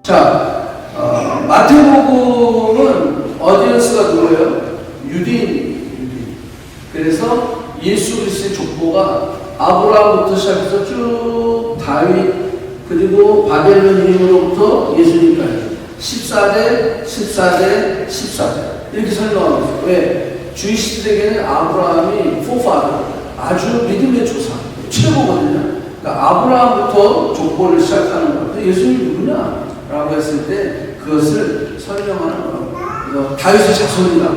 자, 마태복음은 어디언스가 누구예요? 유대인. 그래서 예수 그리스도의 족보가 아브라함부터 시작해서 쭉 다윗 그리고 바벨론 이후로부터 예수님까지 14대 이렇게 설명하고 있어요. 왜? 주이시들에게는 아브라함이 forefather, 아주 믿음의 조상, 최고거든요. 그러니까 아브라함부터 족보를 시작하는 거예요. 예수님이 누구냐? 라고 했을 때 그것을 설명하는 거예요. 다윗의 자손이다.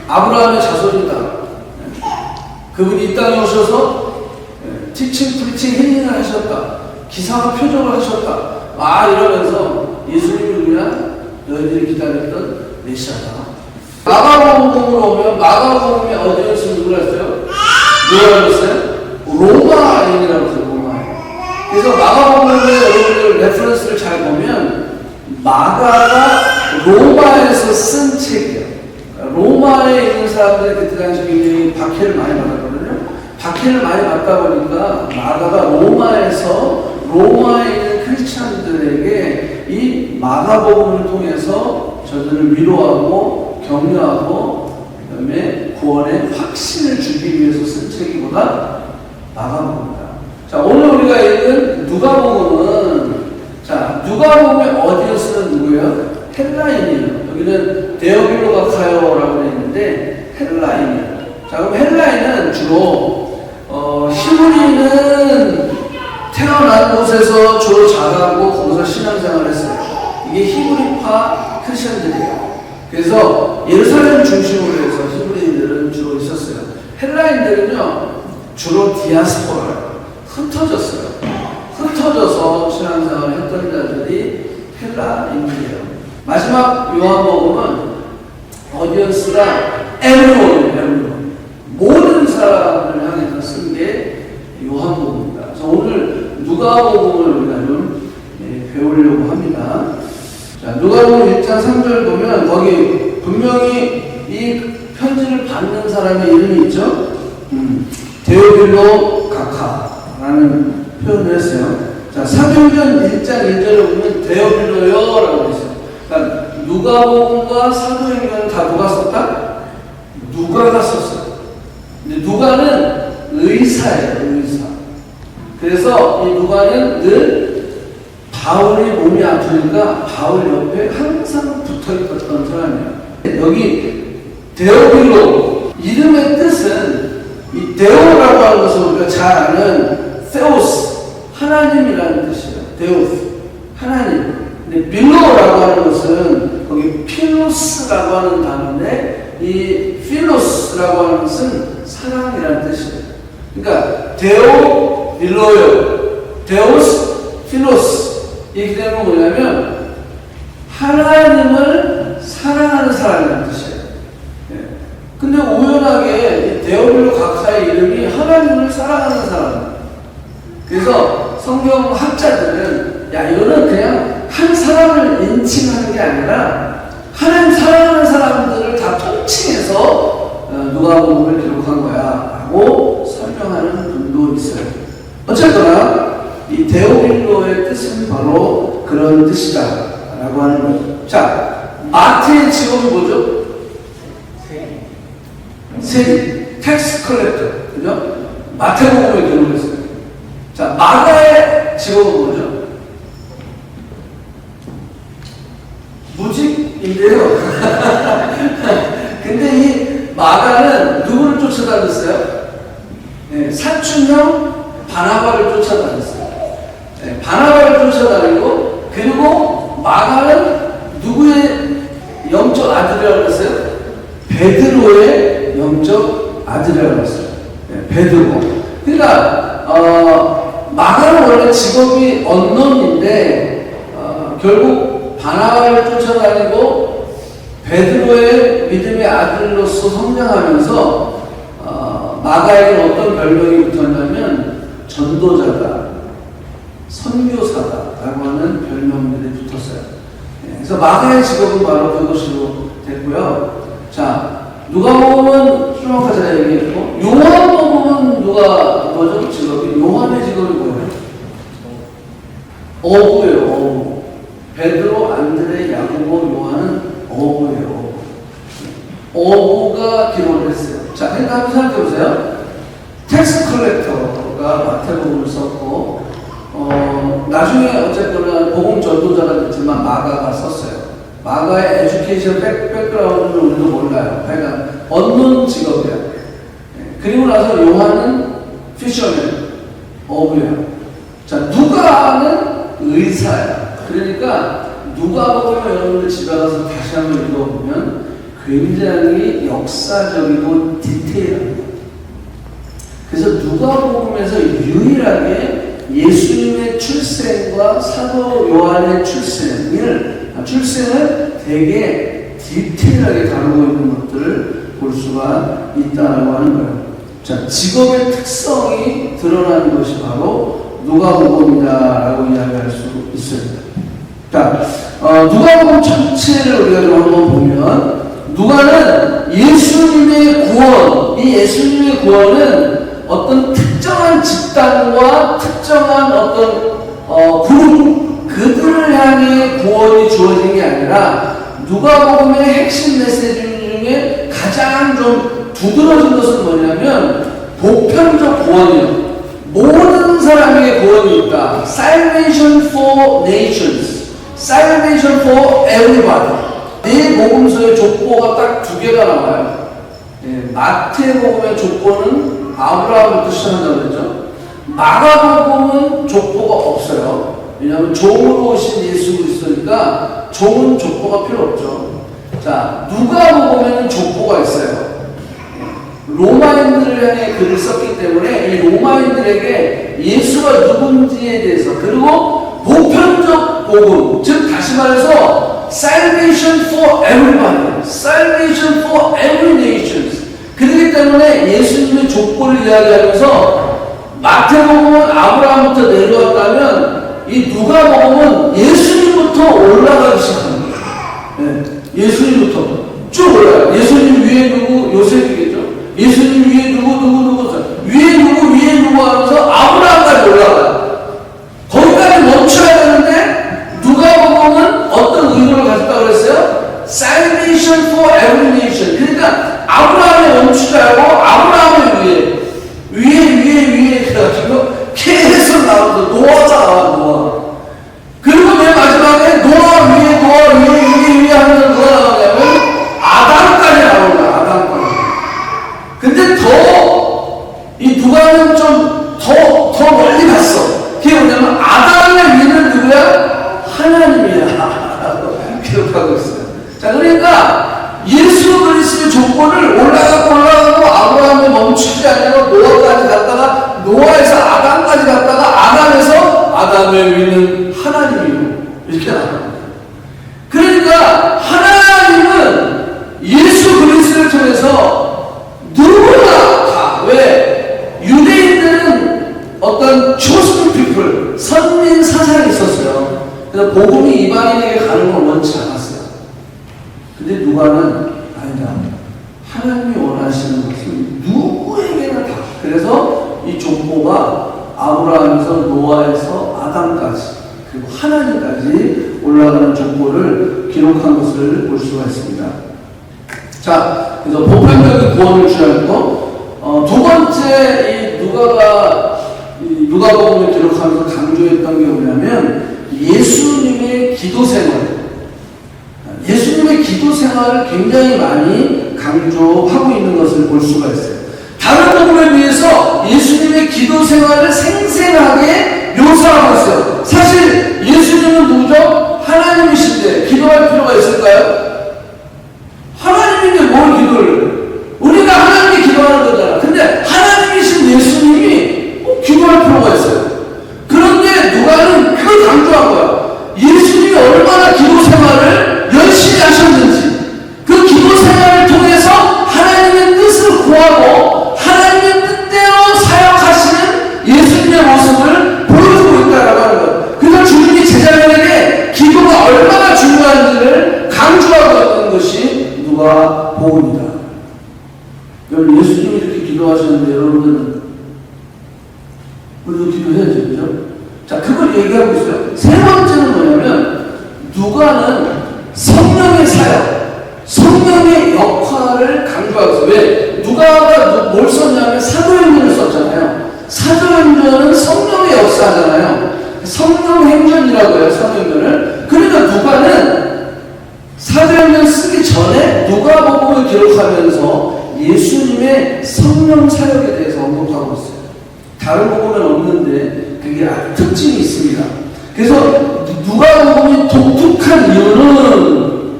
아브라함의 자손이다. 그분이 이 땅에 오셔서 티칭, 프리칭, 힐링을 하셨다. 기사와 표적을 하셨다. 이러면서 예수님이 누구냐? 너희들이 기다렸던 메시아다. 마가복음으로 오면 마가복음에 어디에서 누구라 했어요? 누가 했어요? 로마인이라고 했어요. 로마인. 그래서 마가복음에 여러분들 레퍼런스를 잘 보면 마가가 로마에서 쓴 책이에요. 로마에 있는 사람들이 그때 당시 굉장히 박해를 많이 받았거든요. 박해를 많이 받다 보니까 마가가 로마에 있는 크리스찬들에게 이 마가복음을 통해서 저들을 위로하고 격려하고 그다음에 구원의 확신을 주기 위해서 쓴 책이보다 마가복음이다. 자, 오늘 우리가 읽은 누가복음은 누가복음의 어디에서는 누구예요? 헬라인이에요. 여기는 데오빌로가 카요라고 했는데 헬라인이에요. 자, 그럼 헬라인은 주로 히브리는 태어난 곳에서 주로 자라고 거기서 신앙생활을 했어요. 이게 히브리파 크리스천들이에요. 그래서 예루살렘 중심으로 해서 히브리인들은 주로 있었어요. 헬라인들은요 주로 디아스포라, 흩어져서 신앙생활을 했던 자들이 헬라인들이에요. 마지막 요한복음은 어디언스가 everyone, 모든 사람을 향해서 쓴 게 요한복음입니다. 그래서 오늘 누가복음을 우리가 좀 배우려고 합니다. 자, 누가복음 1장 3절 보면 거기 분명히 이 편지를 받는 사람의 이름이 있죠. 데오빌로 가카라는 표현을 했어요. 자, 사도행전 1장 1절에 보면 데오빌로요라고 했어요. 그러니까 누가복음과 사도행전은 다 누가 썼다? 누가가 썼어요. 근데 누가는 의사예요, 의사. 그래서 이 누가는 늘 바울이 몸이 아프니까 바울 옆에 항상 붙어 있었던 사람이에요. 여기 데오빌로 이름의 뜻은 이 데오라고 하는 것을 우리가 잘 아는 세오스, 하나님이라는 뜻이에요. 데오스, 하나님. 근데 빌로라고 하는 것은 거기 필로스라고 하는 단어인데 이 필로스라고 하는 것은 사랑이라는 뜻이에요. 그러니까 데오 빌로요, 데오스 필로스. 이게 되면 뭐냐면 하나님을 사랑하는 사람이라는 뜻이에요. 근데 우연하게 데오빌로 각사의 이름이 하나님을 사랑하는 사람. 그래서 성경 학자들은 이거는 그냥 한 사람을 인칭하는 게 아니라 하나님 사랑하는 사람들을 다 통칭해서 누가복음을 기록한 거야 라고 설명하는 분도 있어요. 어쨌거나 이 데오빌로의 뜻은 바로 그런 뜻이다 라고 하는 거죠. 자, 마태의 직업이 뭐죠? 세리, 텍스 컬렉터, 그죠? 마태복음에 기록했어요. 자, 마가의 직업은 뭐죠? 무직인데요. 근데 이 마가는 누구를 쫓아다녔어요? 사촌형 바나바를 쫓아다녔어요. 바나바를 쫓아다니고, 그리고 마가는 누구의 영적 아들이라고 했어요? 베드로의 영적 아들이라고 했어요. 베드로. 그러니까 마가는 원래 직업이 언론인데 결국 바나바를 쫓아다니고 베드로의 믿음의 아들로서 성장하면서 마가에게는 어떤 별명이 붙었냐면 전도자다, 선교사다라고 하는 별명들이 붙었어요. 그래서 마가의 직업은 바로 그것으로 됐고요. 자, 누가복음은 수록하자 얘기했고, 요한복음은 뭐죠? 직업이? 요한의 직업이 뭐예요? 어부예요, 어부. 베드로, 안드레, 야고보, 요한은 어부예요. 어부가 기록을 했어요. 자, 그러니까 한번 생각해보세요. 텍스 컬렉터가 마태복음을 썼고, 나중에 어쨌거나 복음 전도자가 됐지만 마가가 썼어요. 마가의 에듀케이션 백그라운드는 우리도 몰라요. 그러니까 언론 직업이야. 그리고 나서 요한은 피셔맨, 어부야. 자, 누가는 의사야. 그러니까 누가복음을 여러분들 집에 가서 다시 한번 읽어보면 굉장히 역사적이고 디테일합니다. 그래서 누가복음에서 유일하게 예수님의 출생과 사도 요한의 출생을 되게 디테일하게 다루고 있는 것들을 볼 수가 있다고 하는 거예요. 자, 직업의 특성이 드러나는 것이 바로 누가복음이다라고 이야기할 수 있습니다. 자, 누가복음 전체를 우리가 좀 한번 보면 누가는 예수님의 구원, 이 예수님의 구원은 어떤 특정한 집단과 특정한 어떤 그룹, 그들을 향해 구원이 주어진 게 아니라 누가복음의 핵심 메시지 중에 가장 좀 두드러진 것은 뭐냐면 보편적 구원이에요. 모든 사람에게 구원이 있다. Salvation for nations, Salvation for everybody. 네 복음서의 족보가 딱 두 개가 나와요. 마태복음의 족보는 아브라함부터 시작한다고 그랬죠. 마가복음은 족보가 없어요. 왜냐하면 종으로 오신 예수 그리스도니까 종은 족보가 필요 없죠. 자, 누가복음에는 족보가 있어요. 로마인들을 향해 글을 썼기 때문에 이 로마인들에게 예수가 누군지에 대해서, 그리고 보편적 복음, 즉 다시 말해서 Salvation for everybody, Salvation for every nation. 그렇기 때문에 예수님의 족보를 이야기하면서 마태복음은 아브라함부터 내려왔다면 이 누가복음은 예수님부터 올라가기 시작합니다. 네, 예수님부터 쭉 올라가요. 예수님 위에 누구? 요셉이겠죠. 예수님 위에 누구? 위에 누구 하면서 아브라함까지 올라가요. 거기까지 멈춰야 되는데 누가복음은 어떤 의도를 가졌다고 그랬어요? Salvation for every nation. 그러니까 아브라함에 멈추지 않고 아브라함의 위에 해가지고 계속 나오면서 노아가 나와, 노아. 그리고 맨 마지막에 노아 위에 하면서 누가 나오냐면 아담까지 나오는 거야, 아담까지. 근데 이 누가는 좀 더 멀리 갔어. 그게 뭐냐면 아담의 위는 누구야? 하나님이야. 기록하고 있어요. 자, 그러니까 예수 그리스도의 조건을 올라가고 아브라함에 멈추지 않고 노아까지 갔다가 노아에서 아담까지 갔다가 아담에서 아담의 위는 하나님이요. 이렇게 나옵니다. 그러니까 하나님은 예수 그리스도를 통해서 누구나 다, 왜? 유대인들은 어떤 chosen people, 선민 사상이 있었어요. 그래서 복음이 이방인에게 가는 걸 원치 않았어요. 근데 누가는 아니다. 하나님이 원하시는 것은 누구에게나 다. 그래서 이 족보가 아브라함에서 노아에서 아담까지 그리고 하나님까지 올라가는 족보를 기록한 것을 볼 수가 있습니다. 자, 그래서 보편적인 구원을 주장했고, 두 번째 누가복음을 기록하면서 강조했던 게 뭐냐면 예수님의 기도 생활. 예수님의 기도 생활을 굉장히 많이 강조하고 있는 것을 볼 수가 있어요. 다른 복음에 비해서 예수님의 기도 생활을 생생하게 묘사하고 있어요. 사실 예수님은 누구죠? 하나님이신데 기도할 필요가 있을까요? 하나님인데 뭘 기도를? 우리가 하나님께 기도하는 거잖아. 근데 하나님이신 예수님이 기도할 필요가 있어요. 그런데 누가는 그걸 강조한 거야. 예수님이 얼마나 기도 생활을 열심히 하셨는지, 그 기도 생활을 통해서 하나님의 뜻을 구하고 하나님의 뜻대로 사역하시는 예수님의 모습을 보여주고 있다라고 하는 거예요. 그래서 주님이 제자들에게 기도가 얼마나 중요한지를 강조하고 있는 것이 누가복음이다. 여러분, 예수님이 이렇게 기도하셨는데 여러분들은 우리도 기도해야죠, 그죠? 자, 그걸 얘기하고 있어요. 세 번째는 뭐냐면 누가는 성령의 사역, 성령의 역할을 강조하고 있어요. 왜? 누가가 뭘 썼냐면 사도행전을 썼잖아요. 사도행전은 성령의 역사잖아요. 성령행전이라고 해요, 사도행전을. 그러니까 누가는 사도행전 쓰기 전에 누가복음을 기록하면서 예수님의 성령 사역에 대해서 언급하고 있어요. 다른 복음은 없는데 그게 특징이 있습니다. 그래서 누가복음이 독특한 이유는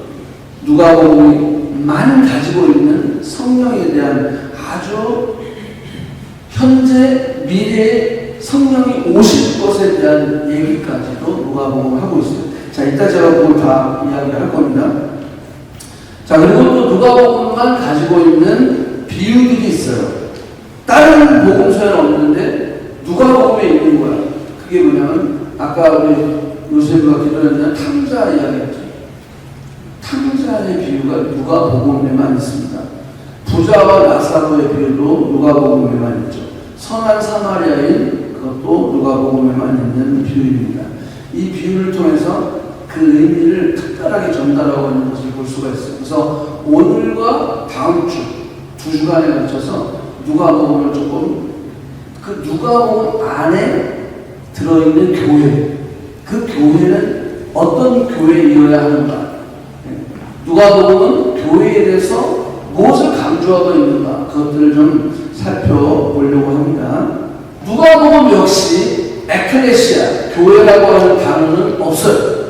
누가복음만 가지고 있는 성령에 대한 아주 현재 미래의 성령이 오실 것에 대한 얘기까지도 누가복음을 하고 있어요. 자, 이따 제가 그걸 다 이야기할 겁니다. 자, 그리고 또 누가복음만 가지고 있는 비유들이 있어요. 다른 복음서에는 없는데 누가복음에 있는 거야. 그게 뭐냐면 아까 우리 요셉과 기도했던 탕자 이야기였죠. 탕자의 비유가 누가복음에만 있습니다. 부자와 나사로의 비유도 누가복음에만 있죠. 선한 사마리아인 그것도 누가복음에만 있는 비유입니다. 이 비유를 통해서 그 의미를 특별하게 전달하고 있는 것을 볼 수가 있어요. 그래서 오늘과 다음 주, 2주간에 걸쳐서 누가복음을 조금 그 누가복음 안에 들어있는 교회, 그 교회는 어떤 교회이어야 하는가? 누가복음은 교회에 대해서 무엇을 강조하고 있는가? 그것들을 좀 살펴보려고 합니다. 누가복음 역시 에클레시아, 교회라고 하는 단어는 없어요.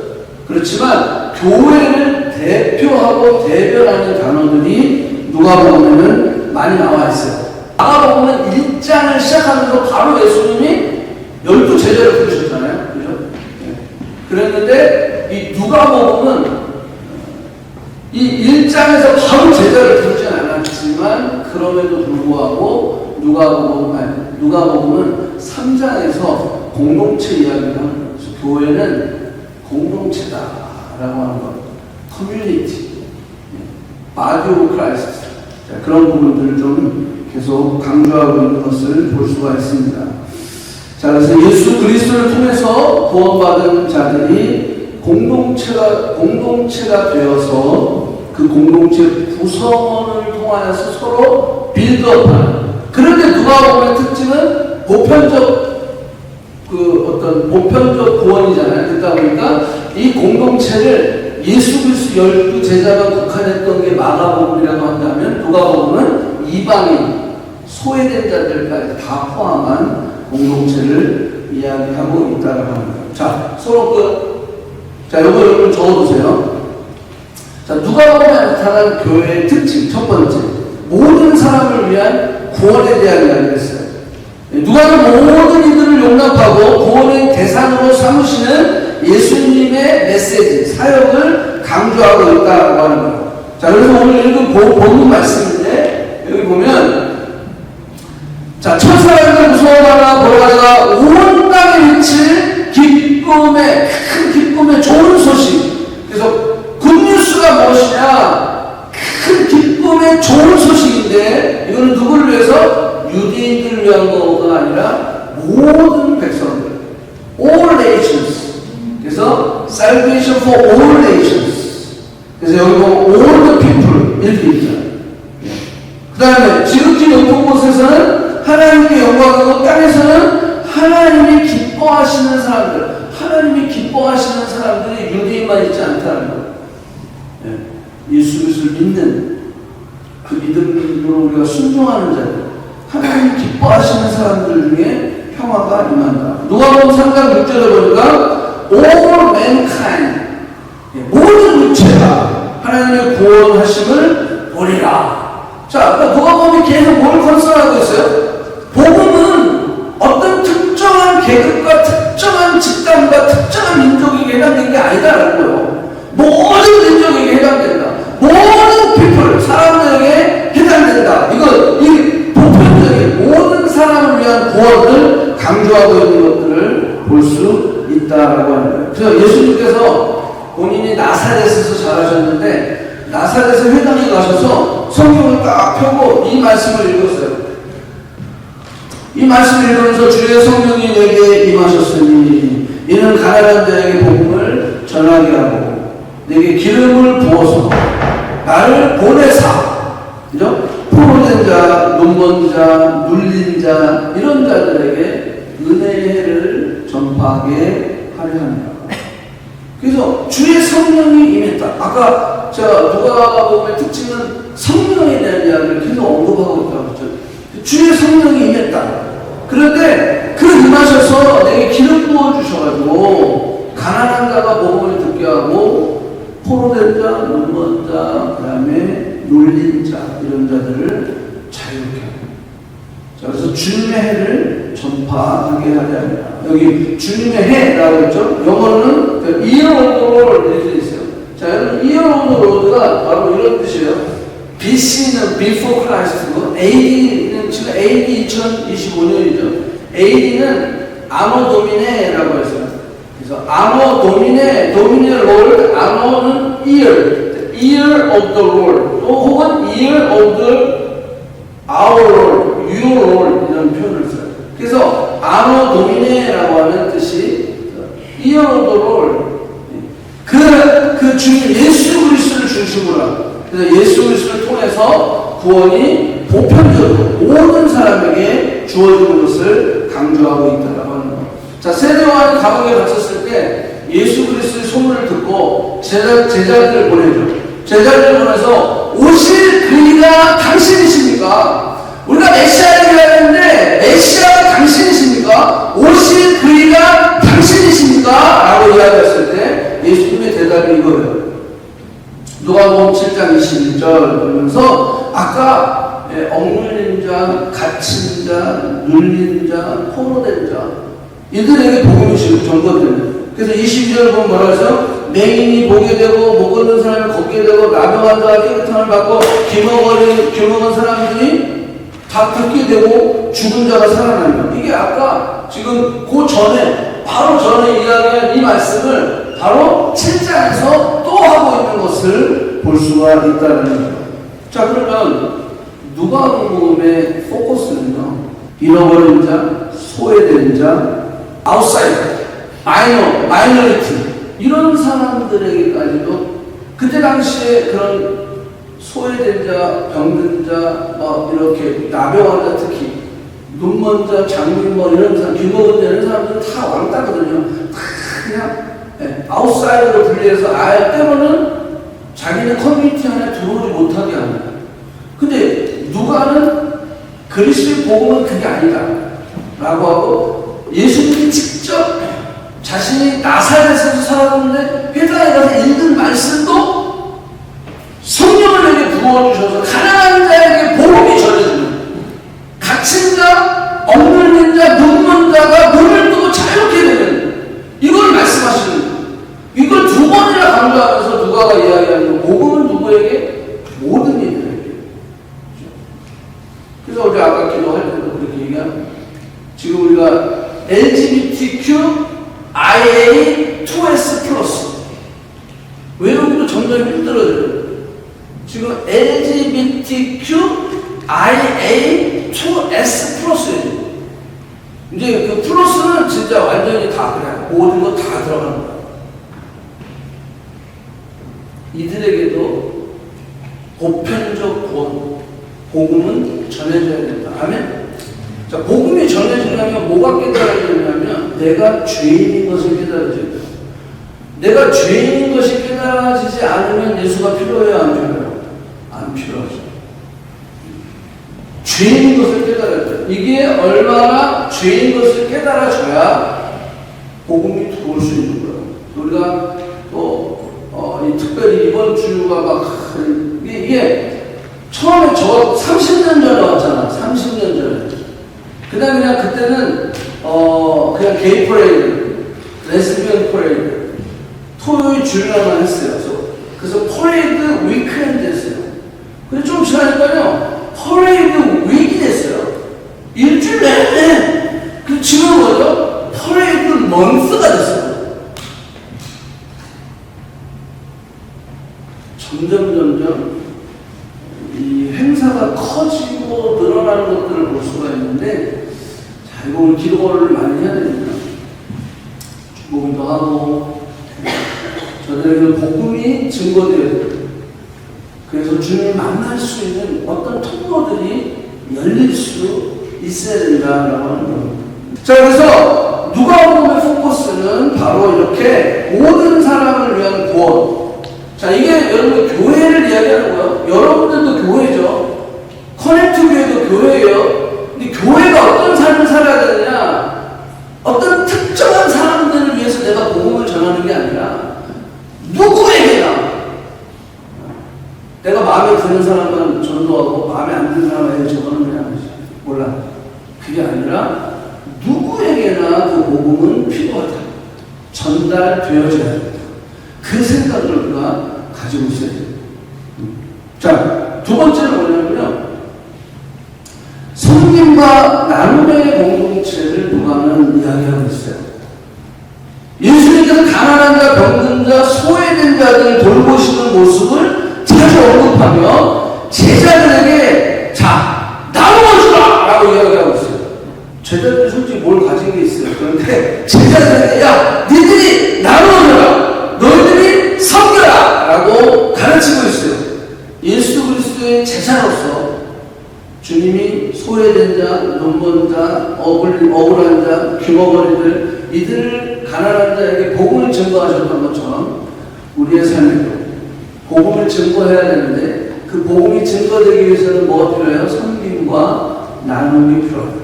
그렇지만 교회를 대표하고 대변하는 단어들이 누가복음에는 많이 나와 있어요. 마가복음은 1장을 시작하면서 바로 예수님이 12제자를 부르셨잖아요. 그죠? 그랬는데 이 누가복음은 이 1장에서 바로 제자를 부르진 않았지만 그럼에도 불구하고 누가복음은 3장에서 공동체 이야기를 하는 거죠. 교회는 공동체다라고 하는 것, 커뮤니티, 바디 오브 크라이스트, 그런 부분들을 좀 계속 강조하고 있는 것을 볼 수가 있습니다. 자, 그래서 예수 그리스도를 통해서 구원받은 자들이 공동체가 되어서 그 공동체 구성원을 통하여서 서로 빌드업하는. 그런데 누가복음의 특징은 보편적 구원이잖아요. 그러다 보니까 이 공동체를 예수 그리스도 12제자가 국한했던 게 마가복음이라고 한다면 누가복음은 이방인, 소외된 자들까지 다 포함한 공동체를 이야기하고 있다고 합니다. 자, 서로 자, 이거 여러분 적어두세요. 자, 누가복음에 나타난 교회의 특징 첫 번째, 모든 사람을 위한 구원에 대한 이야기를 했어요. 누가는 모든 이들을 용납하고 구원의 대상으로 삼으시는 예수님의 메시지, 사역을 강조하고 있다고 하는 거예요. 자, 그래서 오늘 읽은 본문 말씀인데 여기 보면 자, 천사들을 무서워하나 보러 가다가 온 땅에 미칠 기쁨의 큰 기쁨의 좋은 소식. 그래서 굿뉴스가 무엇이냐? 큰 기쁨의 좋은 소식인데 이거는 누구를 위해서? 유대인들을 위한 거가 아니라 모든 백성들, all nations. 그래서 salvation for all nations. 그래서 여기 보면 all the people 이렇게 있잖아요. 그 다음에 지극히 높은 곳에서는 하나님의 영광이고 땅에서는 하나님이 기뻐하시는 사람들, 하나님이 기뻐하시는 사람들이 유대인만 있지 않다는 거예요. 예수 그리스도를 믿는 그 믿음으로 우리가 순종하는 자들, 하나님 기뻐하시는 사람들 중에 평화가 임한다. 누가복음 3장 6절에 보니까 all mankind, 모든 육체가 하나님의 구원하심을 보리라. 자, 그러니까 누가복음이 계속 뭘 컨설하고 있어요? 복음은 어떤 특정한 계급과 특정한 집단과 특정한 민족에게 해당되는 게 아니다라는 거예요. 모든 민족에게 해당된다. 모든 people, 사람들에게 해당된다. 이 보편적인 모든 사람을 위한 구원을 강조하고 있는 것들을 볼 수 있다라고 하는 거예요. 그래서 예수님께서 본인이 나사렛에서 자라셨는데 나사렛에 회당에 가셔서 성경을 딱 펴고 이 말씀을 읽었어요. 이 말씀을 읽으면서 주의 성령이 내게 임하셨으니 이는 가난한 자에게 복음을 전하게 하고 내게 기름을 부어서 나를 보내사, 그죠? 포로된 자, 눈먼 자, 눌린 자, 이런 자들에게 은혜의 해를 전파하게 하려 합니다. 그래서 주의 성령이 임했다. 아까 제가 누가복음의 특징은 성령에 대한 이야기를 계속 언급하고 있다고 했죠. 주의 성령이 임했다. 그런데 그 임하셔서 내게 기름 부어주셔가지고 가난한 자가 복음을 듣게 하고 포로된 자, 눈먼 자, 그 다음에 눌린 자, 이런 자들을 자유롭게 합니다. 자, 그래서 주님의 해를 전파하게 하려 합니다. 여기 주님의 해라고 했죠. 영어로는 Year of the Lord 이렇게 있어요. 자, 여러분 Year of the Lord가 바로 이런 뜻이에요. BC는 Before Christ고 AD는 지금 AD 2025년이죠. AD는 아노 도미네라고 했어요. 그래서 아노 도미네, 도미네 롤, 아노는 Year of the Lord, 또 혹은 Year of the Our Lord, Your Lord 이런 표현을 써요. 그래서 아노 도미네라고 하는 뜻이 Year of the Lord, 그 주님 예수 그리스도를 중심으로, 그래서 예수 그리스도를 통해서 구원이 보편적으로 모든 사람에게 주어지는 것을 강조하고 있다고 하는 것. 자, 세례 요한이 감옥에 갇혔을 때 예수 그리스도의 소문을 듣고 제자들을 보내죠. 제자들을 보내서 오실 그이가 당신이십니까? 우리가 메시아를 기다리는데 메시아가 당신이십니까? 오실 그이가 당신이십니까? 라고 이야기했을 때 예수님의 대답이 이거예요. 누가복음 7장 21절 보면서 아까 억눌린 자, 갇힌 자, 눌린 자, 포로된 자 이들에게 복음이 전거든요. 그래서 22절 보면 뭐라 하죠? 맹인이 보게 되고 못 걷는 사람이 걷게 되고 나병한 자가 깨끗함을 받고 귀먹은 사람들이 다 듣게 되고 죽은 자가 살아나며, 이게 아까 지금 그 전에 바로 전에 이야기한 이 말씀을 바로 7장에서 또 하고 있는 것을 볼 수가 있다는 거죠. 자, 그러면 누가복음의 포커스는요, 잃어버린 자, 소외된 자, 아웃사이더, 마이너리티 이런 사람들에게까지도 그때 당시에 그런 소외된 자, 병든 자, 이렇게 나병 환자, 특히 눈먼 자, 장님 이런 사람, 귀먹은 자 이런 사람들은 다 왕따거든요. 다 그냥 아웃사이더로 분리해서 아예 때로는 자기는 커뮤니티 안에 들어오지 못하게 합니다. 근데 누가는 그리스도의 복음은 그게 아니다 라고 하고, 예수님이 직접 자신이 나사렛에서 살았는데 회당에 가서 읽은 말씀도 성령을 내게 부어주셔서 가난한 자에게 복음이 전해지는, 갇힌 자, 억눌린 자, 눈먼 자가 눈을 뜨고 자유롭게 되는, 이걸 말씀하시는 거예요. 이걸 두 번이나 강조하면서 누가가 이야기하는 거, 복음은 누구에게? 모든 이들에게. 그래서 어제 아까 기도할 때도 그렇게 얘기합니다. 지금 우리가 LGBTQ IA2S 플러스 외우기도 점점 힘들어져요. 지금 LGBTQ IA2S 플러스예요. 이제 그 플러스는 진짜 완전히 다 그래, 모든 거 다 들어가는 거야. 이들에게도 보편적 구원, 복음은 전해져야 된다. 아멘. 자, 복음이 전해지려면 뭐가 깨달아지냐면 내가 죄인인 것을 깨달아져야 돼요. 내가 죄인인 것이 깨달아지지 않으면 예수가 필요해요, 안 필요해요? 안 필요하죠. 죄인인 것을 깨달아야 돼요. 이게 얼마나 죄인 것을 깨달아져야 복음이 들어올 수 있는 거예요. 우리가 또 특별히 이번 주가 막 이게 처음에 저 30년 전에 왔잖아. 30년 전에. 그냥 그때는 그냥 게이 퍼레이드, 레스비언 퍼레이드, 토요일 주일날만 했어요. 그래서 퍼레이드 위크엔드 했어요. 근데 좀 지나니까요, 퍼레이드 윅이 됐어요. 일주일 내내. 그 지금 뭐죠? 퍼레이드 먼스가 됐어요. 점점 이 행사가 커지고 늘어나는 것들을 볼 수가 있는데, 자, 이거 오늘 기도를 많이 해야 됩니다. 축복도 하고, 저들에게 복음이 증거되어야 돼요. 그래서 주님을 만날 수 있는 어떤 통로들이 열릴 수 있어야 된다라고 하는 겁니다. 자, 그래서 누가복음의 포커스는 바로 이렇게 모든 사람을 위한 구원. 자, 이게 여러분 교회를 이야기하는 거예요. 여러분들도 교회죠. 커넥트 교회도 교회예요. 근데 교회가 어떤 삶을 살아야 되느냐? 어떤 특정한 사람들을 위해서 내가 복음을 전하는 게 아니라 누구에게나 내가 마음에 드는 사람은 전도하고 마음에 안 드는 사람에게 저거는 그냥 몰라. 그게 아니라 누구에게나 그 복음은 필요하다. 전달되어져야 된다. 그 생각을 우리가 가지고 있어야 돼요. 자, 두 번째는 뭐냐면요. 섬김과 나눔의 공동체를 누가는 이야기하고 있어요. 예수님께서 가난한 자, 병든 자, 소외된 자들을 돌보시는 모습을 자주 언급하며 제자들에게 자, 나누어주라! 라고 이야기하고 있어요. 제자들이 솔직히 뭘 가진 게 있어요. 그런데 제자들에게 야, 니들이 나누어주라! 너희들이 섬겨라! 라고 가르치고 있어요. 예수 그리스도의 제자로서 주님이 소외된 자, 눈먼 자, 억울한 자, 귀머거리들, 이들 가난한 자에게 복음을 증거하셨던 것처럼 우리의 삶에도 복음을 증거해야 되는데 그 복음이 증거되기 위해서는 뭐가 필요해요? 섬김과 나눔이 필요해요.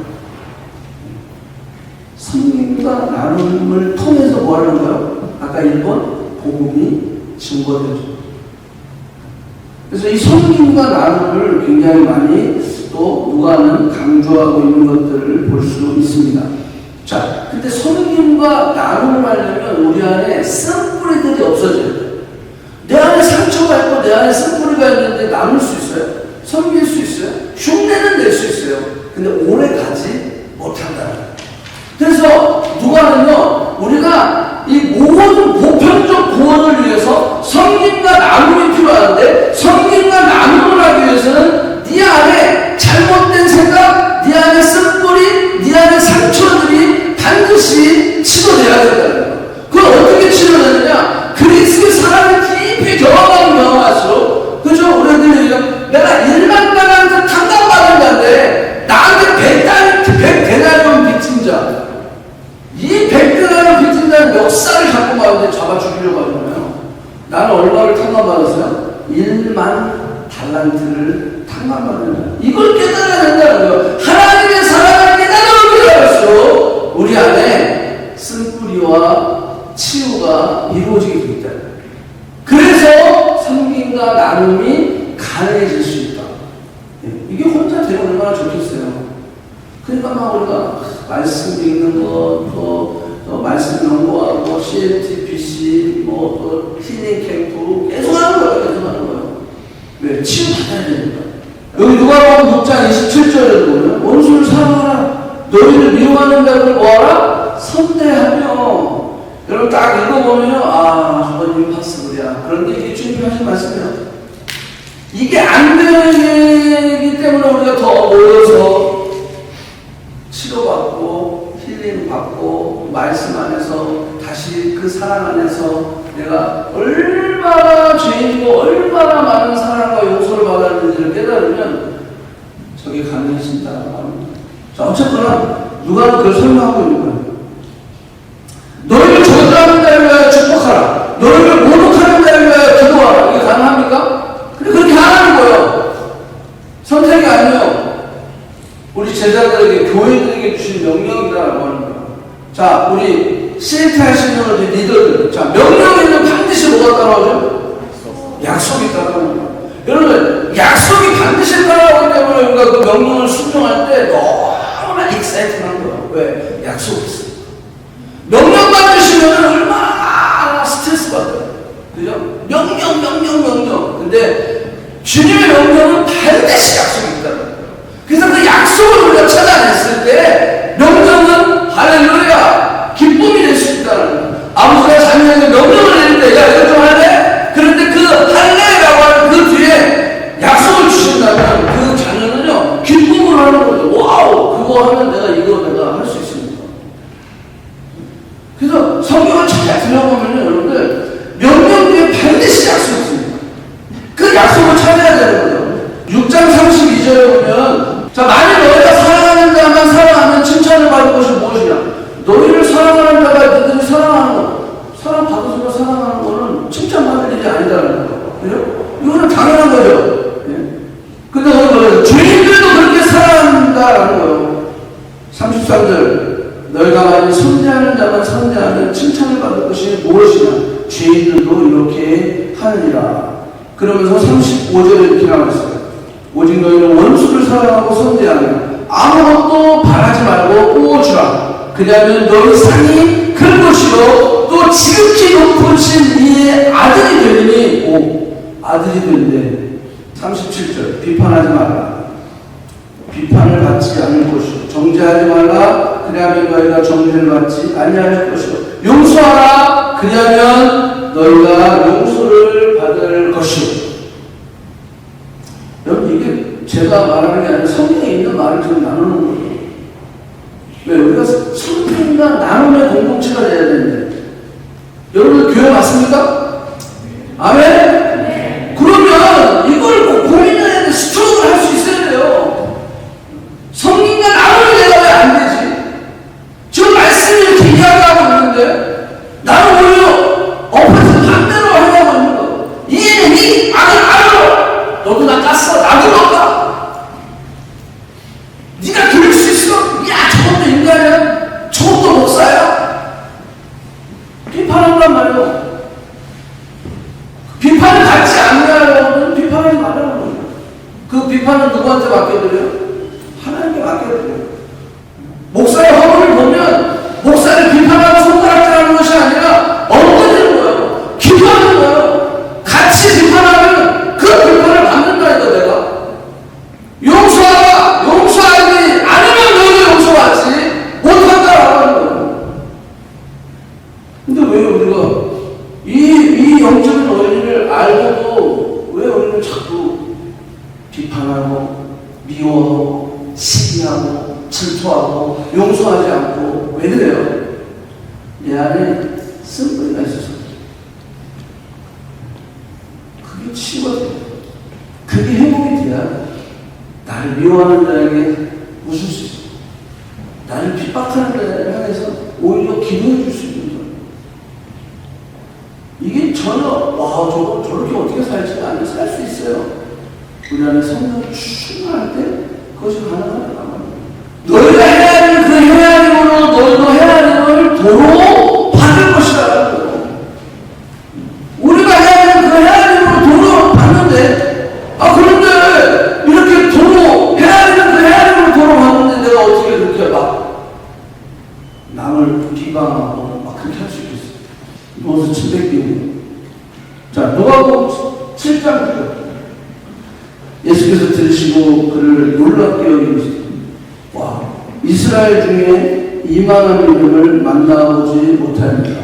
섬김과 나눔을 통해서 뭐 하는 거예요? 아까 1번 복음이 증거되죠. 그래서 이 섬김과 나눔을 굉장히 많이 또 누가는 강조하고 있는 것들을 볼 수 있습니다. 자, 근데 섬김과 나눔을 하려면 우리 안에 쓴뿌리들이 없어져야 돼요. 내 안에 상처가 있고 내 안에 쓴뿌리가 있는데 나눌 수 있어요? 섬길 수 있어요? 흉내는 낼 수 있어요. 근데 오래 가지 못한다는 거예요. 그래서 누가는요, 우리가 이 모든 보편적 구원을 위해서 섬김과 나눔이 필요한데 섬김과 나눔을 하기 위해서는 네 안에 잘못된 생각, 네 안에 쓴뿌리, 네 안에 상처들이 반드시 치료돼야 된다는 거예요. 그걸 어떻게 치료되느냐? 그리스도의 사랑을 깊이 경험할수록, 그죠? 우리들이 내가 1만 달란트 탕감받은 자인데 나한테 100대나리온 빚진 자, 이 100대나리온 빚진 자는 멱살을 잡고 가는데 잡아 죽이려고 하잖아요. 나는 얼마를 탕감받았어요? 1만 달란트를 탕감받는 자. 이걸 깨달아야 된다는 거예요. 하나님의 사랑을 깨달으면 할수록 우리 안에 쓴뿌리와 치유가 이루어지게 됩니다. 그래서 섬김과 나눔이 가능해질 수 있다. 이게 혼자 되면 얼마나 좋겠어요. 그러니까 막 우리가 말씀 읽는 거, 또 말씀 연구하고 CLTPC, 또 힐링 캠프 계속 하는 거예요. 계속 하는 거예요. 왜? 치유받아야 됩니다. 여기 누가복음 6장 27절에 보면 원수를 사랑하라. 너희를 미워하는 자를 뭐하라? 선대하며. 여러분 딱 읽어보면요, 아, 저건 임파서블이야. 그런데 이게 주님이 하신 말씀이에요. 이게 안 되기 때문에 우리가 더 모여서 치료받고 힐링받고 말씀 안에서 다시 그 사랑 안에서 내가 얼마나 죄인이고 얼마나 많은 사랑과 용서를 받았는지를 깨달으면 저게 가능해진다고 합니다. 자, 어쨌거나 누가 그걸 설명하고 있는 거예요. 너희를 저주하는 자를 위하여 축복하라. 너희를 모독하는 자를 위하여 기도하라. 이게 가능합니까? 근데 그렇게 하라는 거예요. 선택이 아니에요. 우리 제자들에게, 교회들에게 주신 명령이다라고 하는 거예요. 자, 우리 CLT 하시는 우리 리더들. 자, 명령에는 반드시 뭐가 따라오죠? 약속이 따라오는 거예요. 여러분, 약속이 반드시 따라오기 때문에 우리가 그 명령을 순종할 때 너무나 익사이팅한 거예요. 왜? 약속이 있어요. 명령 받으시면 얼마나 스트레스 받아요. 그죠? 명령. 근데 주님의 명령은 반드시 약속이 있다는 거예요. 그래서 그 약속을 우리가 찾아냈을 때 명령은 할렐루야 기쁨이 될 수 있다는 거예요. 아버지가 자녀에게 명령을 내릴 때 야 이거 좀 할래? 그런데 그 할래라고 하는 그 뒤에 약속을 주신다면 그 자녀는요 기쁨을 하는 거죠. 와우 그거 하면 내가 할 수 있습니다. 그래서 성경을 잘 들어보면 여러분들 명령 사랑하는 거는 칭찬받을 일이 아니다라는 거. 그죠? 이거는 당연한 거죠. 예? 근데 거기 뭐예요? 죄인들도 그렇게 사랑한다라는 거예요. 33절. 너희가 만일 선대하는 자만 선대하면 칭찬을 받을 것이 무엇이냐? 죄인들도 이렇게 하느니라. 그러면서 35절에 이렇게 나와있어요. 오직 너희는 원수를 사랑하고 선대하며 아무것도 바라지 말고 꾸어주라. 그리하면 너희 상이 큰 것이요 또 지극히 높으신 이의 아들이 되리니. 아들이 되는데 37절 비판하지 말라. 비판을 받지 않을 것이요 정죄하지 말라. 그리하면 너희가 정죄를 받지 아니할 것이요 용서하라. 그리하면 너희가 용서를 받을 것이요. 여러분 이게 제가 말하는 게 아니라 성경에 있는 말을 지금 나누는 거예요. 왜? 우리가 성경과 나눔의 공동체가 돼야 되는데 여러분 교회 맞습니까? 아멘? 네. 그러면 이걸 고민해야 돼. 스토리를 할 수 있어야 돼요. 성경과 나눔을 내가 왜 안 되지? 지금 말씀을 이렇게 이야기하고 있는데 나는 오히려 엎어서 반대로 하려고 있는 거. 이해는 이 아들 알아. 너도 나 깠어. 나도 너 까. 네가 들을 수 있어. 야 저것도 인간이야. 저것도 목사야. 비판한단 말이에요. 비판을 받지 않으려면 비판하지 말라는 거예요. 그 비판은 누구한테 맡겨드려요? 하나님께 맡겨드려요. 목사의 허물을 보면 목사를 비판하고 손가락질하는 것이 아니라 엉터리는 거예요. 기도하는 거예요. 같이 비판하면 그 비판을 받는다니까 내가. 용서하라. 용서하지 않으면 너도 용서하지 못한다라고 하는 거예요. 근데 왜 우리가 이 영적인 원리를 알고도 왜 우리는 자꾸 비판하고 미워하고 시기하고 질투하고 용서하지 않고 왜 그래요? 내 안에 쓴뿌리가 있어서 그게 치워져요. 그게 회복이 돼야 나를 미워하는 자에게 웃을 수 있어요. 나를 핍박하는 자를 향해서 오히려 기도해 줄 수 있는 거예요. 이게 전혀 와 저거 저렇게 어떻게 살지? 아니 살 수 있어요. 우리 안에 성령이 충만할 때 그것이 가능하다. 너희가 해야 하는 그 해야림으로 너희도 해야림을 도로 받을 것이다. 우리가 해야 하는 그 해야림으로 도로 받는데 그런데 이렇게 도로 해야 하는 그 해야림으로 도로 받는데 내가 어떻게 그렇게 막 남을 비방하고 막 그렇게 할 수 있겠어? 무엇을 침뱉기고. 자, 누가복음 7장 9절. 예수께서 들으시고 그를 놀랍게 여기시니 와, 이스라엘 중에 이만한 믿음을 만나보지 못합니다.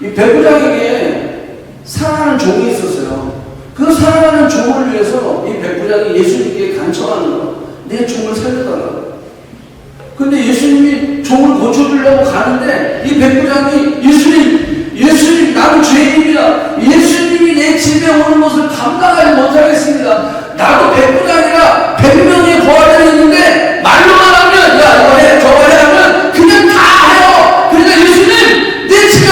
이 백부장에게 사랑하는 종이 있었어요. 그 사랑하는 종을 위해서 이 백부장이 예수님께 간청하는 거. 내 종을 살려달라고. 근데 예수님이 종을 고쳐주려고 가는데 이 백부장이 예수님 나는 죄인입니다. 예수님이 내 집에 오는 것을 감당하지 못하겠습니다. 나도 백부장이라 100명의 거하들이 있는데 말로만 하면 야 이거 해 저거 해 하면 그냥 다 해요. 그러니까 예수님 내 집에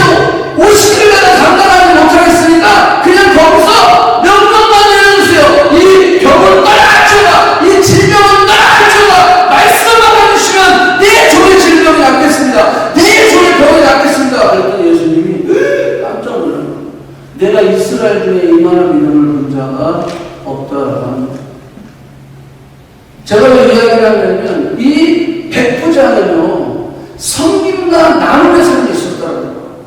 오시기를 내가 감당하지 못하겠으니까 그냥 거기서 명령만 내려주세요. 이 병을 떠나주라. 이 질병을 떠나주라. 말씀만 해주시면 내 종의 질병이 낫겠습니다. 내 종의 병이 낫겠습니다. 그랬더니 예수님이 깜짝 놀랐어요. 내가 이스라엘 중에 이만한 믿음을 본 자가 없다라고 합니다. 제가 왜 이야기를 하냐면 이 백부장은요 섬김과 나눔의 삶이 있었다는 거예요.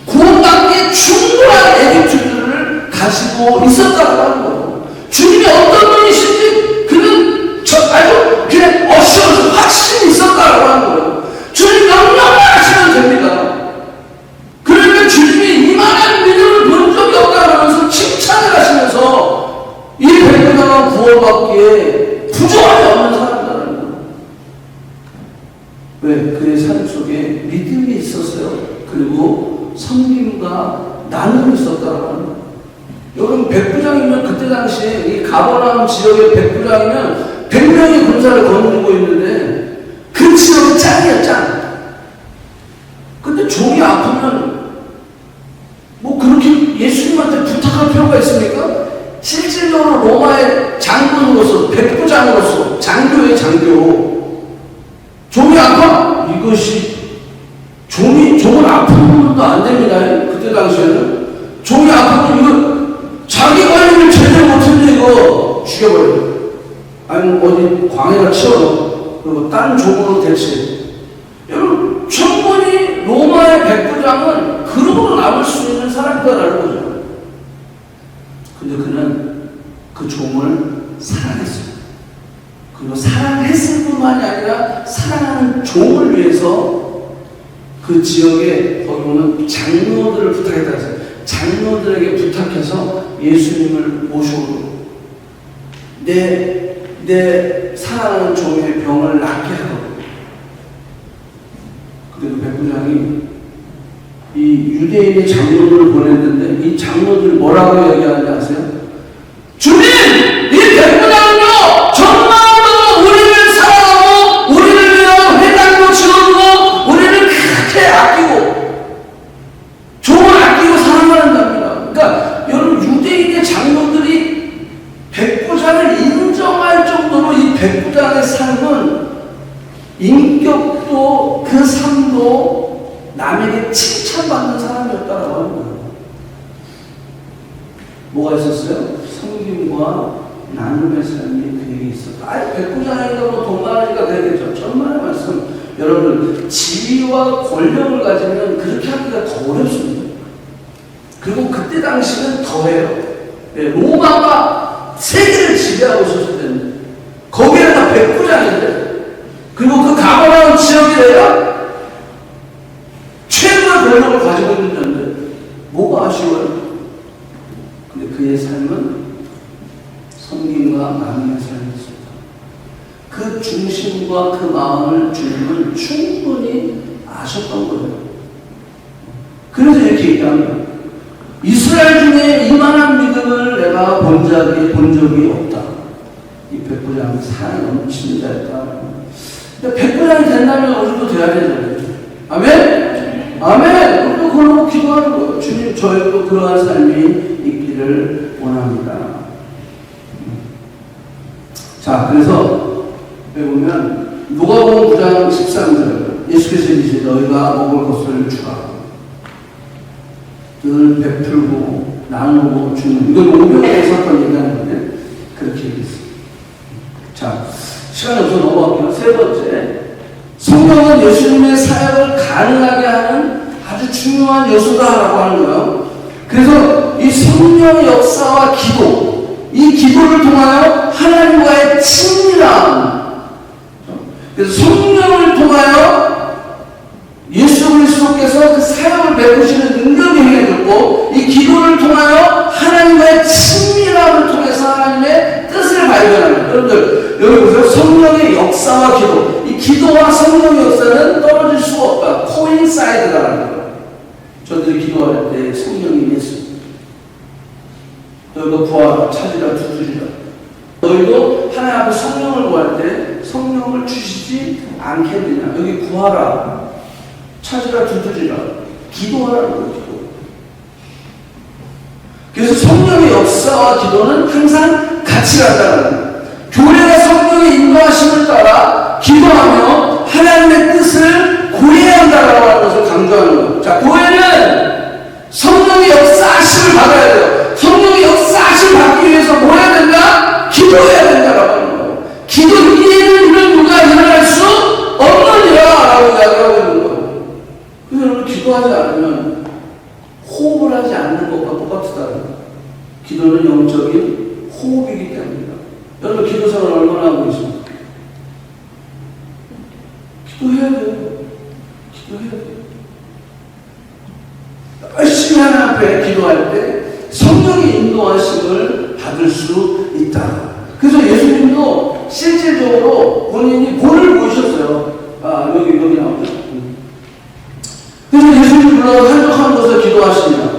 구원받기에 충분한 애기투들을 가지고 있었다고 하는 거예요. 주님이 어떤 분이신지 그는 아주 그냥 어시어서 확신이 있었다고 하는 거예요. 주님 명령만 하시면 됩니다. 그러니까 주님이 이만한 믿음을 본 적이 없다면서 칭찬을 하시면서 이 백부장은 구원받기에 부족함이 없는 사람이라는 거예요. 왜? 그의 삶 속에 믿음이 있었어요. 그리고 섬김과 나눔이 있었다고 하는 거예요. 여러분 백부장이면 그때 당시에 이 가버나움 지역의 백부장이면 100명의 군사를 거느리고 있는데 그 지역이 짱이야 짱. 근데 종이 아프면 뭐 그런 그럴 필요가 있습니까? 실질적으로 로마의 장군으로서, 백부장으로서, 장교의 장교. 종이 아파? 이것이, 종은 아프면도 안 됩니다. 그때 당시에는. 종이 아프면 이거, 자기 관리를 제대로 못했는데 이거 죽여버려요. 아니면 어디 광해가 치워서, 그리고 딴 종으로 대체. 여러분, 충분히 로마의 백부장은 그러고도 남을 수 있는 사람이다라는 거죠. 근데 그는 그 종을 사랑했어요. 그리고 사랑했을 뿐만이 아니라 사랑하는 종을 위해서 그 지역에 거기 오는 장로들을 부탁했다고 했어요. 장로들에게 부탁해서 예수님을 모시고 내 사랑하는 종의 병을 낫게 하라고. 근데 그 백부장이 이 유대인의 장로들을 보냈는데 이 장로들이 뭐라고 얘기하는지 아세요? 주님! 이 백부장은요! 정말로 우리를 사랑하고 우리를 위하여 회당도 지어주고 우리를 크게 아끼고 종을 아끼고 사랑한답니다. 그러니까 여러분 유대인의 장로들이 백부장을 인정할 정도로 이 백부장의 삶은 인격도 그 삶도 남에게 칭찬받는 사람이었다라고 합니다. 뭐가 있었어요? 섬김과 나눔의 삶이 그에게 있었다. 백부장이니까 뭐 돈 많으니까 되겠죠. 천만의 말씀. 여러분, 지위와 권력을 가지면 그렇게 하기가 더 어렵습니다. 그리고 그때 당시는 더해요. 로마가 세계를 지배하고 있었을 때는 거기에다 백부장인데 그리고 그 가버나운 지역이래요. 최고의 권력을 가지고 있는 자인데 뭐가 아쉬워요? 근데 그의 삶은 섬김과 나눔의 삶이었습니다. 그 중심과 그 마음을 주님은 충분히 아셨던 거예요. 그래서 이렇게 얘기합니다. 이스라엘 중에 이만한 믿음을 내가 본 적이 없다. 이 백부장은 사랑이 넘치는 자였다. 백부장이 된다면 우리도 돼야 되잖아요. 아멘? 아멘! 우리도 그러고 기도하는 거예요. 주님, 저에게도 그러한 삶이 있기를 원합니다. 자, 그래서 여기 보면 누가복음 9장 13절 예수께서 이제 너희가 먹을 것을 주라. 늘 베풀고 나누고 주는 이건 오병이어 사건 얘기하는 건데 그렇게 얘기했습니다. 자, 시간이 없어서 넘어갈게요. 세 번째, 성령은 예수님의 사역을 가능하게 하는 아주 중요한 요소다라고 하는 거예요. 그래서 이 성령의 역사와 기도, 이 기도를 통하여 하나님과의 친밀함, 그래서 성령을 통하여 예수 그리스도께서 그 사역을 베푸시는 능력이 행해졌고 이 기도를 통하여 하나님과의 친밀함을 통해서 하나님의 뜻을 발견하는 여러분들 여기 보세요. 성령의 역사와 기도, 이 기도와 성령의 역사는 떨어질 수가 없다. 코인사이드라는 거예요. 저들이 기도할 때 성령이 임했습니다. 너희가 구하라, 찾으라, 두드리라. 너희도 하나님 앞에 성령을 구할 때 성령을 주시지 않겠느냐. 여기 구하라, 찾으라, 두드리라, 기도하라는 거예요. 기도. 그래서 성령의 역사와 기도는 항상 같이 간다는 거예요. 교회가 성령의 인도하심을 따라 기도하며 하나님의 뜻을 구해야 한다라고 하는 것을 강조하는 거예요. 자, 교회는 성령의 역사하심을 받아야 돼요. 성령의 역사하심을 받기 위해서 뭐 해야 된다? 기도해야 된다라고 하는 거예요. 기도 이외에는 이런 누가 일어날 수 없느니라라고 이야기하고 있는 거예요. 그래서 여러분 기도하지 않으면 호흡을 하지 않는 것과 똑같다는 거예요. 기도는 영적인 호흡이기 때문입니다. 여러분 기도 생활 얼마나 하고 계십니까? 기도해야 돼요. 기도해야 돼요. 열심히 하나님 앞에 기도할 때 성령의 인도하심을 받을 수 있다. 그래서 예수님도 실질적으로 본인이 본을 보이셨어요. 아, 여기 나오죠. 그래서 예수님 불러서 한적한 곳에서 기도하십니다.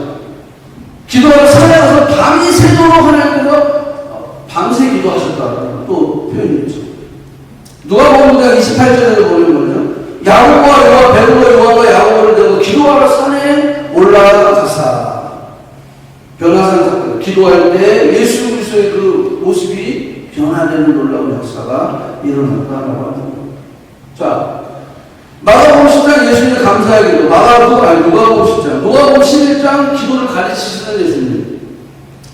기도하러 산에 가서 밤이 새도록 하나님께서 밤새 기도하셨다고 또 표현이 있죠. 누가복음 28절에도 보는 거죠. 야고보와 베드로와 요한과 야고보를 데리고 기도하러 산에 올라가사 변화산 사건. 기도할 때 예수 그리스도의 그 모습이 변화되는 놀라운 역사가 일어났다라고 하는 겁니다. 자, 마가복음 10장 예수님의 감사의 기도, 누가복음 10장, 누가복음 11장 기도를 가르치시는 예수님,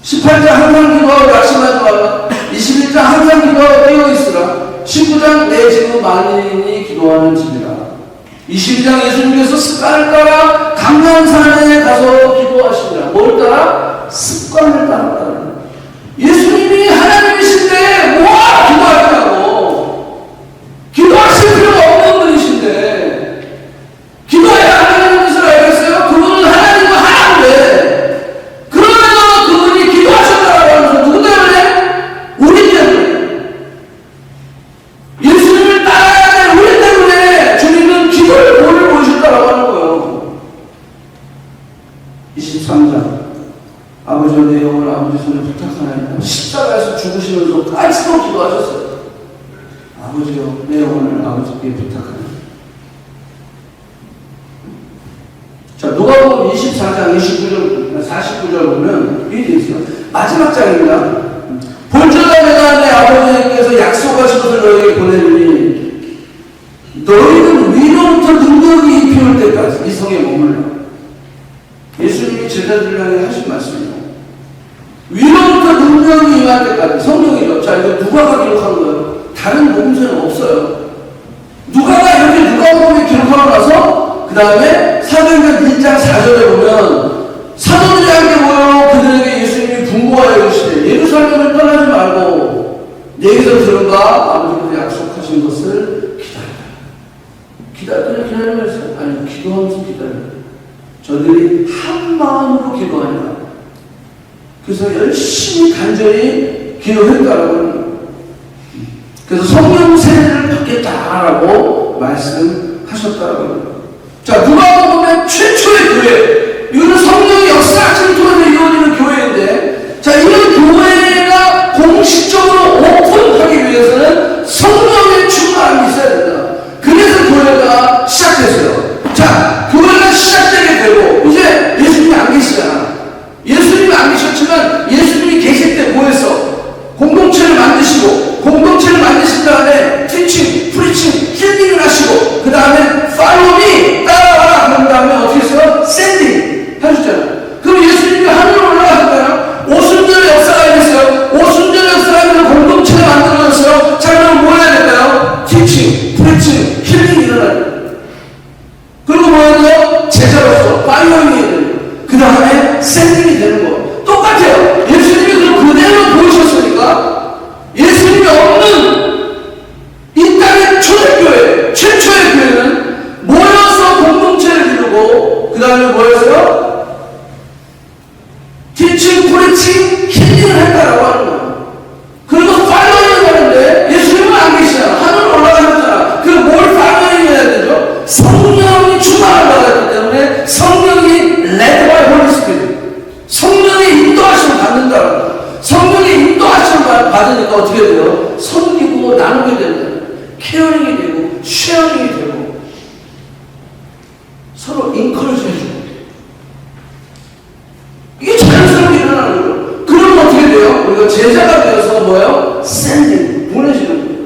18장 항상 기도하고 낙심하지 말라, 21장 항상 기도하고 깨어있으라, 19장 내 집은 만인이 기도하는 집이라, 22장 예수님께서 습관을 따라 감람산에 가서 기도하시니라. 뭘 따라? 습관을 따라. 예수님이 하나님이신데 뭐하러 기도하시냐고. 기도하실 필요가 없는 분이신데 기도해야 하나님의 뜻을 알겠어요? 그분은 하나님과 하나인데 그러면서 그분이 기도하셨다고 하면서 누구 때문에? 우리 때문에. 예수님을 따라야 돼. 우리 때문에 주님은 기도의 본을 보여줬다고 하는 거예요. 23장 아버지와 내 영혼을 아버지 손에 부탁하나이다. 십자가에서 죽으시면서까지도 기도하셨어요. 아버지여 내 영혼을 아버지께 부탁하나이다. 자, 누가복음 24장 29절 49절 보면 이게 있어요. 마지막 장입니다. 본전과 내가 내 아버지께서 약속하신 것을 너에게 보내주니 너희는 위로부터 능력이 입혀올 때까지 이 성에 머물러. 예수님이 제자들을 향해 하신 말씀이에요. 위로부터 능력이 임할 때까지. 성령이죠. 자, 이거 누가가 기록한 거예요. 다른 복음서는 없어요. 누가가 이렇게 누가복음에 기록하고 나서 그 다음에 사도행전 1장 4절에 보면 사도들이 함께 모여 그들에게 예수님이 분부하여 이르시되 예루살렘을 떠나지 말고 내게서 들은 바 아버지께서 약속하신 것을 기다리면서 아니 기도하면서 기다려요. 저들이 한 마음으로 기도하니라. 그래서 열심히 간절히 기도했다라고 하는 거예요. 그래서 성령 세례를 받겠다라고 말씀하셨다라고 하는 거예요. 자, 누가 보면 최초의 교회, 이거는 성령의 역사를 통해서 이루어지는 교회인데, 자, 이런 교회가 공식적으로 오픈하기 위해서는 성령의 충만함이 있어야 된다. 그래서 교회가 시작됐어요. 자, 교회가 시작되게 되고 이제 예수님이 안 계시잖아. 예수님이 안 계셨지만 예수님이 계실 때 뭐 했어? 공동체를 만드시고 공동체를 만드신 다음에 티칭, 프리칭, 힐링을 하시고 그 다음에 팔로미 따라와라 그런 다음에 어떻게 했어요? 샌딩 하셨잖아요. 그럼 예수님이 하늘로 올라가셨잖아요. 오순절의 역사가 있어요. 오순절의 역사가 있는 공동체를 만들어졌어요. 자, 그럼 뭐 해야 될까요? 티칭, 프리칭, 힐링이 일어나요. 그리고 뭐 해야 돼요? 제자로서 팔로잉이 되는 그 다음에 샌딩이 되는 거 똑같아요. 예수님이 그럼 그대로 보이셨으니까 예수님이 없는 이 땅의 초대교회, 최초의 교회는 모여서 공동체를 이루고 그 다음에 모여서 티칭, 프리칭, 힐링을 했다라고 하는 거예요. 그리고 팔로잉을 하는데 예수님은 안 계시잖아. 하늘로 올라가셨잖아. 그럼 뭘 팔로잉 해야 되죠? 성령이 충만을 받았기 때문에 성령이 led by Holy Spirit. 성령의 인도하심을 받는다. 성령의 인도하심을 받으니까 어떻게 돼요? 섬기고 나누게 된다. 케어링이 되고 쉐어링이 되고 서로 인커리지 해주고 이게 자연스럽게 일어나는 거예요. 그러면 어떻게 돼요? 우리가 제자가 되어서 뭐예요? 샌딩, 보내시는 거예요.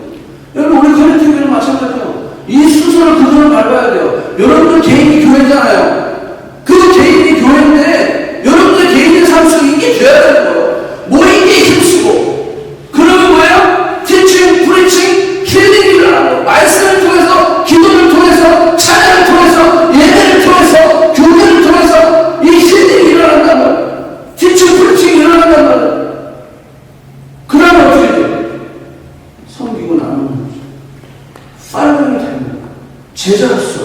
여러분 우리 커뮤니티 교회는 마찬가지예요. 이 순서를 그대로 밟아야 돼요. 여러분들 개인이 교회잖아요. 그 개인이 교회인데 여러분들 개인의 삶 속에 이게 돼야 되는 거예요. 모인 게 힘쓰고 그러면 뭐예요? 티칭, 프리칭, 힐링이 일어나는 거예요. 말씀을 통해서, 기도를 통해서, 찬양을 통해서, 예배를 통해서, 교회를 통해서 이 힐링이 일어난단 말이에요. 티칭, 프리칭이 일어난단 말이에요. 그러면 어떻게 돼요? 섬기고 나누는 거죠. 팔로잉이 되는 거예요. 제자로서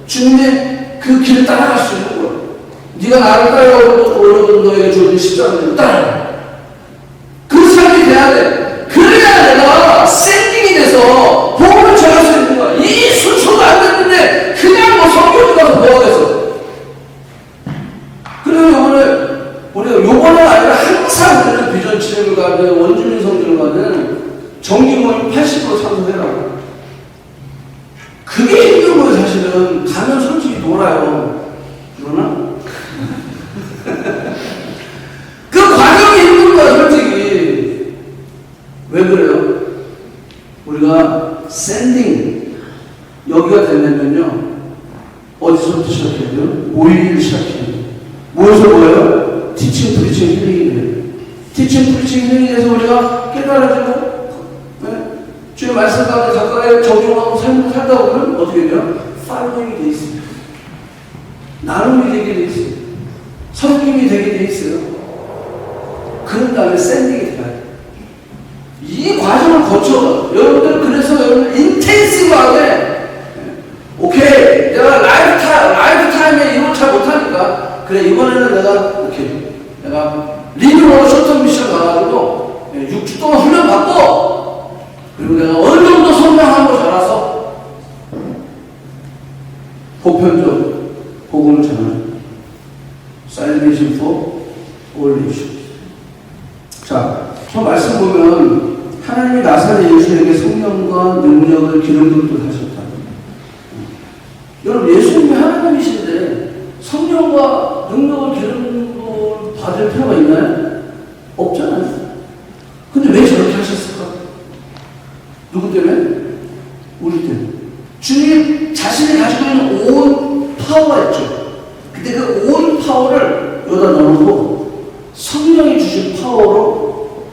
주님의 그 길을 따라갈 수 있는 거예요. 네가 나를 따라오고 너에게 주어진 십자가를 따라가. 그 삶이 돼야 돼. 그래야 내가 샌딩이 돼서 복음을 전할 수 있는 거야. 이 순서가 안 됐는데 그냥 뭐 성경에 가서 뭐 하겠어. 그래서 우리가 요번은 아니라 항상 우리는 비전 치료를 가든 원주민 성전을 가든 정기 모임 80% 참석해라고. 그게 힘든 거예요. 사실은 가면 솔직히 놀아요. 그러나? 그 과정이 힘든 왜 그래요? 우리가 샌딩 여기가 되려면요 어디서부터 시작해야 돼요? 모의를 시작해야 돼요. 뭐에서 뭐예요? 티칭, 프리칭, 힐링이 돼요. 티칭, 프리칭, 힐링이 돼서 우리가 깨달아지고 주의 말씀 가운데 가까이 적용하고 삶을 살다 보면 어떻게 돼요? 팔로잉이 돼 있어요. 나눔이 되게 돼 있어요. 섬김이 되게 돼 있어요. 그런 다음에 샌딩이 돼요. 이 과정을 거쳐 여러분들 그래서 여러분 인텐시브하게 오케이 내가 라이프타임에 이걸 잘 못하니까 그래 이번에는 내가 리뷰로 쇼트 미션 가가지고 6주 동안 훈련 받고 그리고 내가 어느 정도 성장한 거 잘라서 보편적 복음을 전하는 Salvation for all nations. 자, 저 말씀 보면 하나님이 나사렛 예수에게 성령과 능력을 기름 붓듯 하셨다. 여러분 예수님이 하나님이신데 성령과 능력을 기름 붓 받을 필요가 있나요? 없잖아요. 근데 왜 저렇게 하셨을까? 누구 때문에? 우리 때문에. 주님 자신이 가지고 있는 온 파워가 있죠. 근데 그 온 파워를 여기다 넣어놓고 성령이 주신 파워로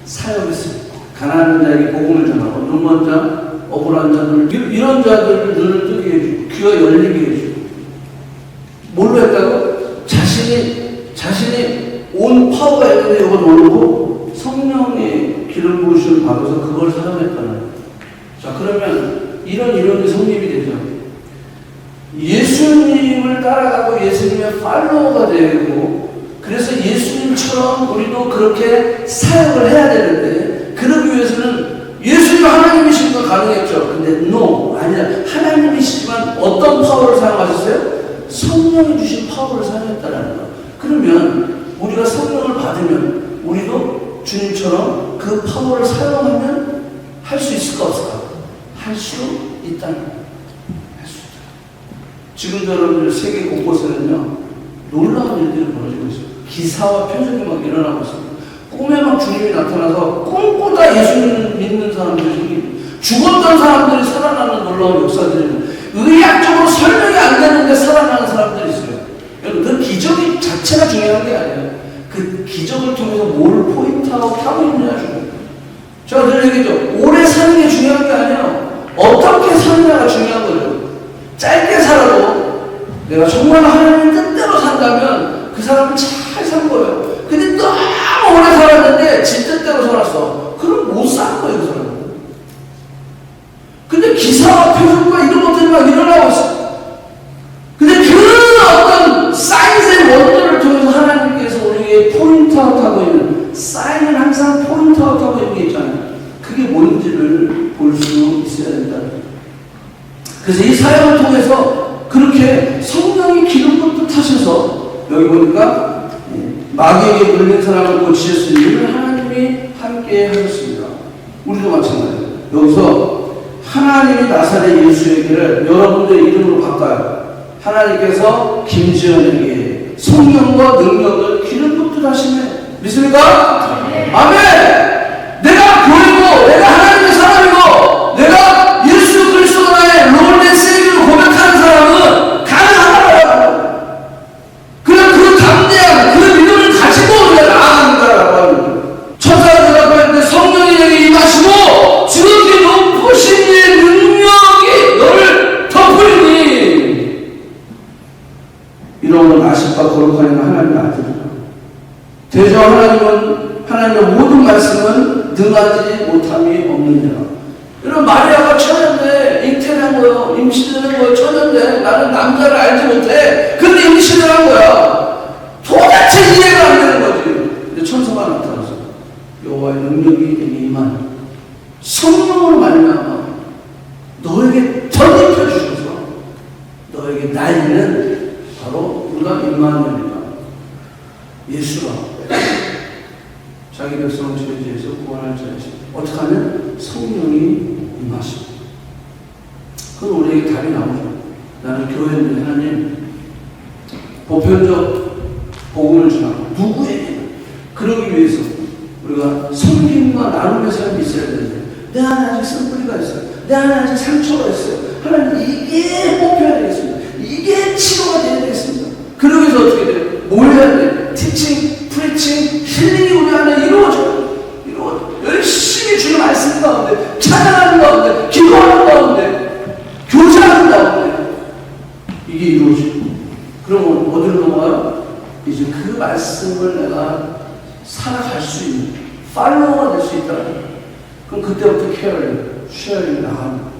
사용했어요. 가난한 자에게 복음을 전하고 눈먼 자, 억울한 자들 이런 자들을 눈을 뜨게 해주고 귀가 열리게 해주고 뭘로 했다고? 자신이 온 파워가 있는데 이거 넣어놓고 성령의 기름 부으심을 받아서 그걸 사용했다는. 자 그러면 이런 성립이 되죠. 예수님을 따라가고 예수님의 팔로워가 되고 그래서 예수님처럼 우리도 그렇게 사역을 해야 되는데 그러기 위해서는 예수님 하나님이신 건 가능했죠. 근데 아니야. 하나님이시지만 어떤 파워를 사용하셨어요? 성령이 주신 파워를 사용했다라는 거. 그러면 우리가 성령을 받으면 우리도 주님처럼 그 파워를 사용하면 할 수 있을까 없을까? 할 수 있다는 거예요. 지금도 여러분들 세계 곳곳에는요 놀라운 일들이 벌어지고 있어요. 기사와 표적이 막 일어나고 있습니다. 꿈에 막 주님이 나타나서 꿈꾸다 예수님 믿는 사람들이 생깁니다. 죽었던 사람들이 살아나는 놀라운 역사들이 의학적으로 설명이 안 되는데 살아나는 사람들이 있어요. 여러분 그 기적이 자체가 중요한 게 아니에요. 그 기적을 통해서 뭘 포인트아웃 하고 있느냐 중요해요. 제가 늘 얘기했죠. 오래 사는 게 중요한 게 아니에요. 어떻게 사느냐가 중요한 거죠. 짧게 살아도 내가 정말 하나님의 뜻대로 산다면 그 사람은 잘 산 거예요. 근데 너무 오래 살았는데 지 뜻대로 살았어. 그럼 못 산 거예요, 그 사람은. 근데 기사와 표적과 이런 것들이 막 일어나고 있어. 근데 그 어떤 사인스 앤 원더를 통해서 하나님께서 우리에게 포인트아웃하고 있는 사인은 항상 포인트아웃하고 있는 게 있잖아요. 그게 뭔지를 볼 수 있어야 된다. 그래서 이 사역을 통해서 그렇게 성령이 기름 붓듯 하셔서 여기 보니까 마귀에게 물린 사람을 고치셨으니 이를 하나님이 함께 하셨습니다. 우리도 마찬가지예요. 여기서 하나님이 나사렛 예수에게를 여러분들의 이름으로 바꿔요. 하나님께서 김지연에게 성령과 능력을 기름 붓듯 하시네. 믿습니까? 네. 아멘! 내가 교회고 내가 하나님의 사람이고 내가 예수 그리스도가 나의 롤드 세이브를 고백하는 사람은 가능하다. 그냥 그 담대함, 그 믿음을 가지고 우리가 나아간다라고 합니다. 천사가 대답했는데 성령이 내게 임하시고 지극히 높으신 이의 능력이 너를 덮으리니 이러므로 나십과 거룩하니 하나님의 아들이라. 대저 하나님의 모든 말씀은 능하지 못함이 없느니라. 여러분 마리아가 처녀인데 잉태한 거예요. 임신되는 거예요. 처녀인데 나는 남자를 알지 못해. 근데 임신을 한 거야. 도대체 이해가 안 되는 거지. 근데 천사가 나타나서 여호와의 능력이 내게 임하니 성령으로 말미암아 너에게 덧입혀 주셔서 너에게 나이는 바로 우리가 임마누엘이다. 예수가 자기 백성을 죄지에서 구원할 자이시. 어떻게 하면 성령이 임하시고. 그건 우리에게 답이 나오죠. 나는 교회인데 하나님 보편적 복음을 전하고 누구에게 그러기 위해서 우리가 섬김 하나님과 나누는 삶이 있어야 되는데 내 안에 아직 쓴뿌리가 있어요. 내 안에 아직 상처가 있어요. 하나님 이게 뽑혀야 되겠습니다. 이게 치료가 돼야 되겠습니다. 그러기 위해서 어떻게 돼요? 뭘 해야 돼요? 티칭, 프리칭, 힐링이 우리 안에 이루어져요. 열심히 주의 말씀 가운데, 찬양하는 가운데, 기도하는 가운데, 교제하는 가운데 이게 이루어지고 그러면 어디로 넘어가요? 이제 그 말씀을 내가 살아갈 수 있는 팔로워가 될 수 있다는 거예요. 그럼 그때부터 케어링, 쉐어링이 나갑니다.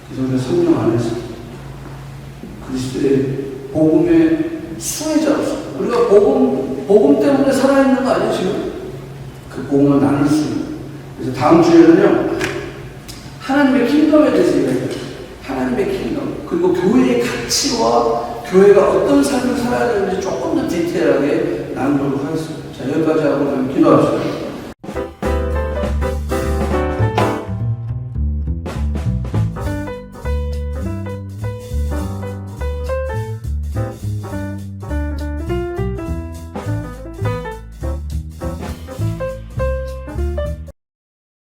그래서 우리가 성령 안에서 그리스도의 복음의 수혜자로서 우리가 복음 때문에 살아있는 거 아니에요 지금? 그 복음을 나눌 수 있는. 그래서 다음 주에는요 하나님의 킹덤에 대해서 얘기해요. 하나님의 킹덤 그리고 교회의 가치와 교회가 어떤 삶을 살아야 되는지 조금 더 디테일하게 나누도록 하겠습니다. 자 여기까지 하고 기도합시다.